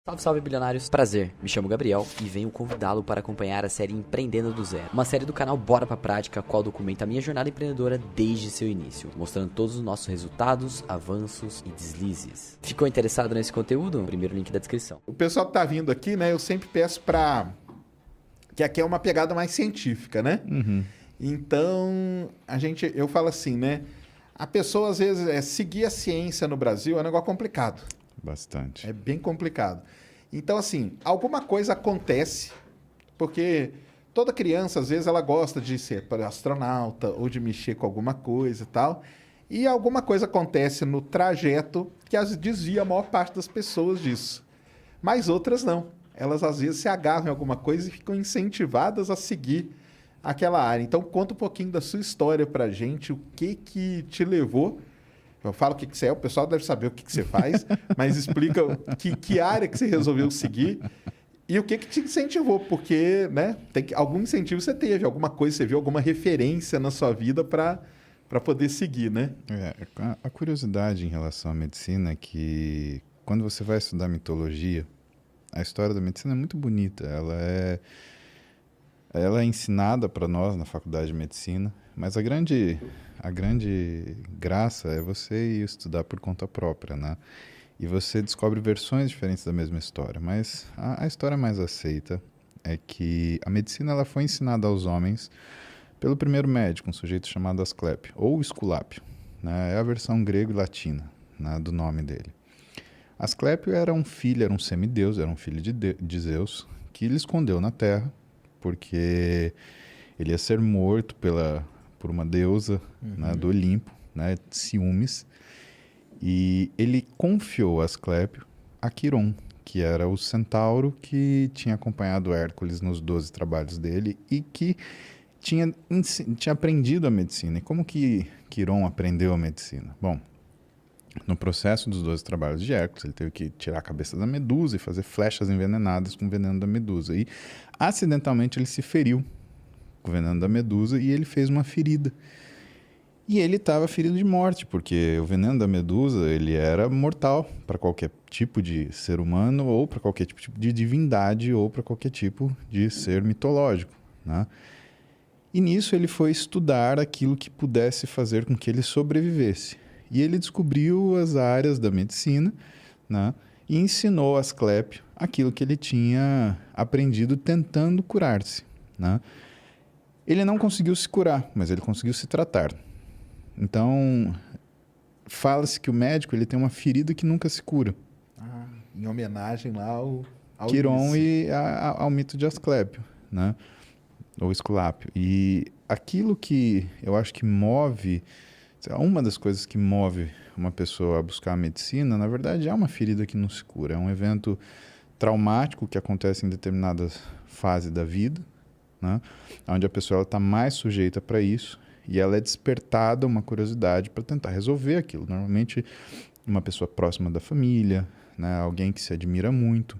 Salve, salve, bilionários. Prazer, me chamo Gabriel e venho convidá-lo para acompanhar a série Empreendendo do Zero. Uma série do canal Bora Pra Prática, a qual documenta a minha jornada empreendedora desde seu início, mostrando todos os nossos resultados, avanços e deslizes. Ficou interessado nesse conteúdo? Primeiro link da descrição. O pessoal que tá vindo aqui, né, eu sempre peço que aqui é uma pegada mais científica, né? Uhum. Então, eu falo assim, né? A pessoa, às vezes, seguir a ciência no Brasil é um negócio complicado. Bastante. É bem complicado. Então, assim, alguma coisa acontece, porque toda criança, às vezes, ela gosta de ser astronauta ou de mexer com alguma coisa e tal, e alguma coisa acontece no trajeto que desvia a maior parte das pessoas disso. Mas outras não. Elas, às vezes, se agarram em alguma coisa e ficam incentivadas a seguir aquela área. Então, conta um pouquinho da sua história pra gente, o que te levou. Eu falo o que você é, o pessoal deve saber o que você faz, mas explica que área que você resolveu seguir e o que te incentivou, porque, né, algum incentivo você teve, alguma coisa você viu, alguma referência na sua vida para poder seguir, né? A curiosidade em relação à medicina é que quando você vai estudar mitologia, a história da medicina é muito bonita. Ela é ensinada para nós na faculdade de medicina, mas a grande graça é você ir estudar por conta própria, né? E você descobre versões diferentes da mesma história. Mas a história mais aceita é que a medicina ela foi ensinada aos homens pelo primeiro médico, um sujeito chamado Asclépio, ou Esculápio, né? É a versão grego e latina, né, do nome dele. Asclépio era um semideus, era um filho de Zeus, que ele escondeu na terra, porque ele ia ser morto por uma deusa, né, do Olimpo, né, Ciúmes, e ele confiou Asclépio a Quiron, que era o centauro que tinha acompanhado Hércules nos 12 trabalhos dele e que tinha aprendido a medicina. E como que Quiron aprendeu a medicina? Bom, no processo dos 12 trabalhos de Hércules, ele teve que tirar a cabeça da medusa e fazer flechas envenenadas com o veneno da medusa. E, acidentalmente, ele se feriu com o veneno da medusa e ele fez uma ferida. E ele estava ferido de morte, porque o veneno da medusa ele era mortal para qualquer tipo de ser humano ou para qualquer tipo de divindade ou para qualquer tipo de ser mitológico, né? E nisso ele foi estudar aquilo que pudesse fazer com que ele sobrevivesse. E ele descobriu as áreas da medicina, né? E ensinou a Asclépio aquilo que ele tinha aprendido tentando curar-se, né? Ele não conseguiu se curar, mas ele conseguiu se tratar. Então, fala-se que o médico ele tem uma ferida que nunca se cura. Em homenagem lá ao Quiron e ao mito de Asclépio, né? Ou Esculápio. E aquilo que eu acho que move... Uma das coisas que move uma pessoa a buscar a medicina, na verdade, é uma ferida que não se cura. É um evento traumático que acontece em determinadas fases da vida, né? Onde a pessoa está mais sujeita para isso e ela é despertada uma curiosidade para tentar resolver aquilo. Normalmente, uma pessoa próxima da família, né? Alguém que se admira muito.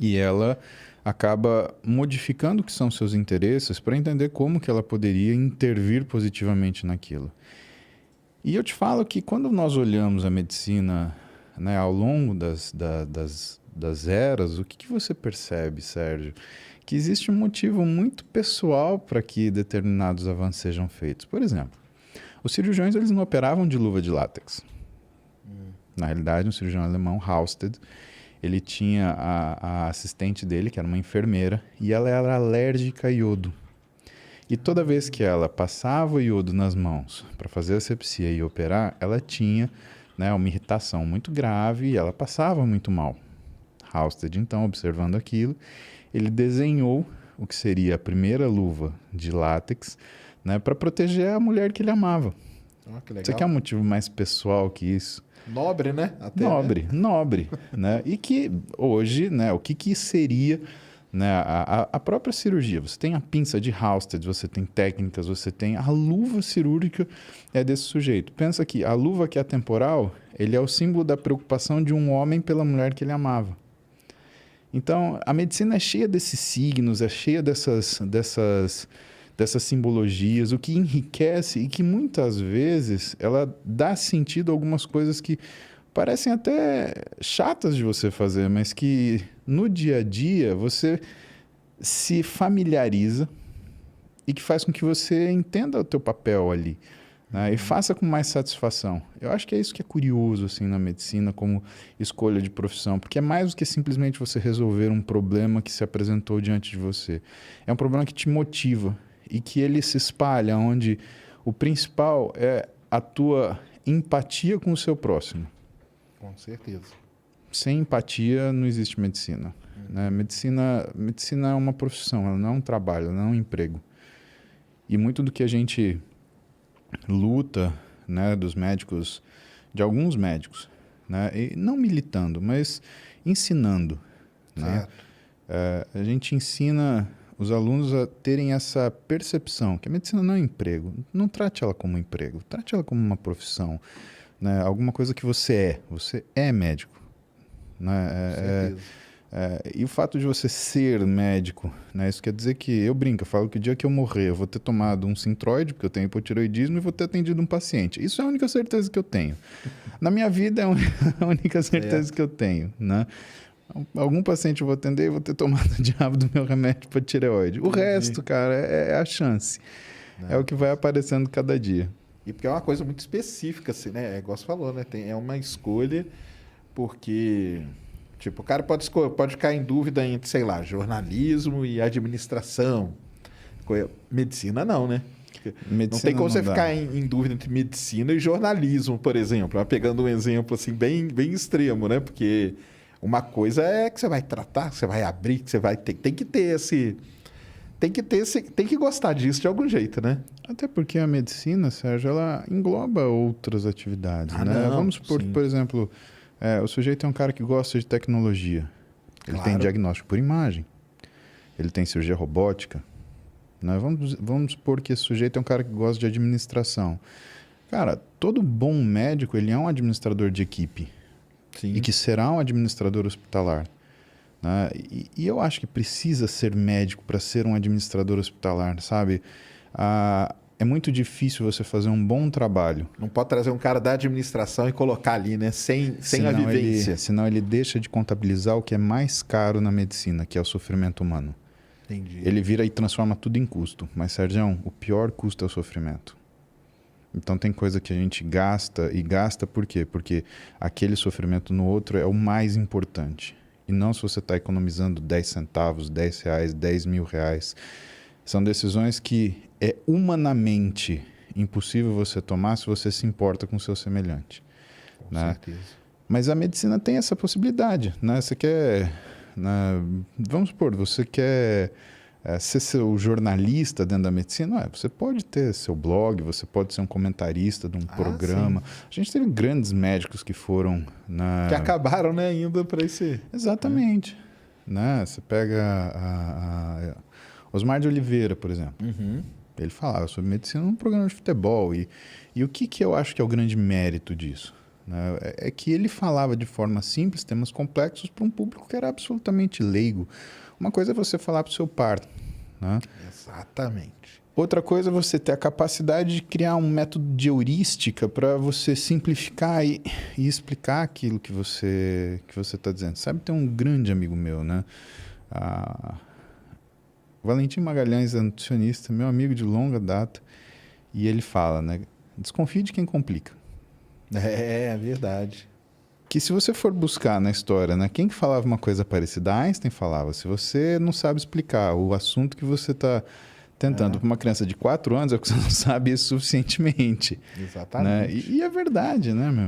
E ela acaba modificando o que são seus interesses para entender como que ela poderia intervir positivamente naquilo. E eu te falo que quando nós olhamos a medicina, né, ao longo das eras, o que você percebe, Sérgio? Que existe um motivo muito pessoal para que determinados avanços sejam feitos. Por exemplo, os cirurgiões eles não operavam de luva de látex. Na realidade, um cirurgião alemão, Halsted, ele tinha a assistente dele, que era uma enfermeira, e ela era alérgica a iodo. E toda vez que ela passava o iodo nas mãos para fazer asepsia e operar, ela tinha, né, uma irritação muito grave e ela passava muito mal. Halsted, então, observando aquilo, ele desenhou o que seria a primeira luva de látex, né, para proteger a mulher que ele amava. Que legal. Você quer um motivo mais pessoal que isso? Nobre, né? Até, Nobre, né? E que hoje, né, o que seria, né, a própria cirurgia? Você tem a pinça de Halsted, você tem técnicas, você tem a luva cirúrgica desse sujeito. Pensa que a luva que é atemporal, ele é o símbolo da preocupação de um homem pela mulher que ele amava. Então, a medicina é cheia desses signos, é cheia dessas simbologias, o que enriquece e que muitas vezes ela dá sentido a algumas coisas que parecem até chatas de você fazer, mas que no dia a dia você se familiariza e que faz com que você entenda o teu papel ali, né? E faça com mais satisfação. Eu acho que é isso que é curioso assim, na medicina como escolha de profissão, porque é mais do que simplesmente você resolver um problema que se apresentou diante de você. É um problema que te motiva e que ele se espalha, onde o principal é a tua empatia com o seu próximo. Com certeza. Sem empatia não existe medicina, né? Medicina é uma profissão, ela não é um trabalho, ela não é um emprego. E muito do que a gente luta, né, dos médicos, de alguns médicos, né, e não militando, mas ensinando, né? A gente ensina os alunos a terem essa percepção que a medicina não é um emprego. Não trate ela como um emprego, trate ela como uma profissão, né? Alguma coisa que você é médico, né? Com certeza. E o fato de você ser médico, né? Isso quer dizer que, eu brinco, eu falo que o dia que eu morrer eu vou ter tomado um Synthroid, porque eu tenho hipotireoidismo, e vou ter atendido um paciente. Isso é a única certeza que eu tenho. Na minha vida é a única certeza que eu tenho, né? Algum paciente eu vou atender e vou ter tomado o diabo do meu remédio para tireoide. O resto, cara, é a chance. Não. É o que vai aparecendo cada dia. E porque é uma coisa muito específica, assim, né? É igual você falou, né? É uma escolha, porque... Tipo, o cara pode ficar em dúvida entre, sei lá, jornalismo e administração. Medicina não, né? Medicina não tem como você ficar em dúvida entre medicina e jornalismo, por exemplo. Pegando um exemplo assim, bem extremo, né? Porque uma coisa é que você vai tratar, que você vai abrir, que você vai ter. Tem que ter esse. Tem que gostar disso de algum jeito, né? Até porque a medicina, Sérgio, ela engloba outras atividades, né? Não, vamos supor, por exemplo. O sujeito é um cara que gosta de tecnologia. Ele tem diagnóstico por imagem. Ele tem cirurgia robótica. Né? Vamos supor que esse sujeito é um cara que gosta de administração. Cara, todo bom médico, ele é um administrador de equipe. Sim. E que será um administrador hospitalar. Né? E eu acho que precisa ser médico para ser um administrador hospitalar, sabe? É muito difícil você fazer um bom trabalho. Não pode trazer um cara da administração e colocar ali, né? Sem a vivência. Senão ele deixa de contabilizar o que é mais caro na medicina, que é o sofrimento humano. Entendi. Ele vira e transforma tudo em custo. Mas, Sérgio, o pior custo é o sofrimento. Então tem coisa que a gente gasta, e gasta por quê? Porque aquele sofrimento no outro é o mais importante. E não se você está economizando 10 centavos, 10 reais, 10 mil reais. São decisões que é humanamente impossível você tomar se você se importa com o seu semelhante. Com certeza. Mas a medicina tem essa possibilidade, né? Você quer... vamos supor, você quer ser seu jornalista dentro da medicina? Você pode ter seu blog, você pode ser um comentarista de um programa. Sim. A gente teve grandes médicos que foram... Que acabaram, né, indo para esse... Exatamente. Né? Você pega Osmar de Oliveira, por exemplo. Uhum. Ele falava sobre medicina num programa de futebol. E o que eu acho que é o grande mérito disso? Né? É que ele falava de forma simples, temas complexos, para um público que era absolutamente leigo. Uma coisa é você falar para o seu par. Né? Exatamente. Outra coisa é você ter a capacidade de criar um método de heurística para você simplificar e explicar aquilo que você está dizendo. Sabe, tem um grande amigo meu, né? Valentim Magalhães é nutricionista, meu amigo de longa data, e ele fala, né? Desconfie de quem complica. É verdade. Que se você for buscar na história, né, quem que falava uma coisa parecida? Einstein falava. Se você não sabe explicar o assunto que você está tentando para uma criança de 4 anos, é porque você não sabe isso suficientemente. Exatamente. Né? E é verdade, né, meu?